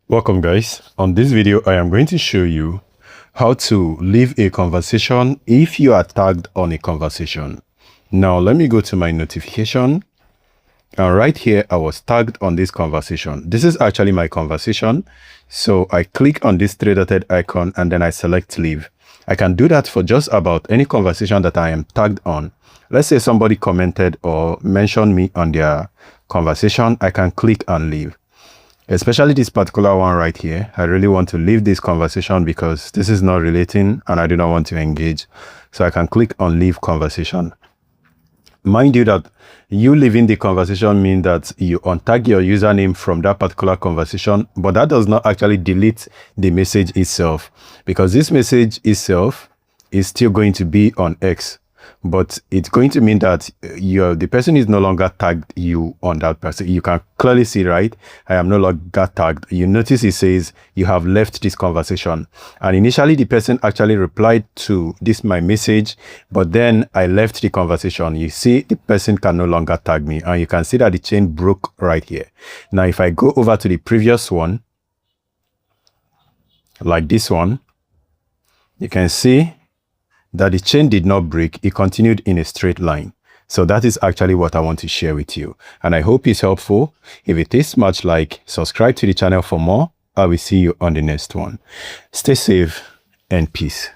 Welcome guys. On this video I am going to show you how to leave a conversation if you are tagged on a conversation. Now let me go to my notification, and right here I was tagged on this conversation. This is actually my conversation, so I click on this three-dotted icon and then I select leave. I can do that for just about any conversation that I am tagged on. Let's say somebody commented or mentioned me on their conversation. I can click and leave. Especially this particular one right here. I really want to leave this conversation because this is not relating and I do not want to engage. So I can click on leave conversation. Mind you that you leaving the conversation means that you untag your username from that particular conversation, but that does not actually delete the message itself, because this message itself is still going to be on X. But it's going to mean that the person is no longer tagged you on that person. You can clearly see, right? I am no longer tagged. You notice it says you have left this conversation. And initially the person actually replied to this my message, but then I left the conversation. You see the person can no longer tag me, and you can see that the chain broke right here. Now if I go over to the previous one, like this one, you can see that the chain did not break. It continued in a straight line. So that is actually what I want to share with you, and I hope it's helpful. If it is, much like, subscribe to the channel for more. I will see you on the next one. Stay safe and peace.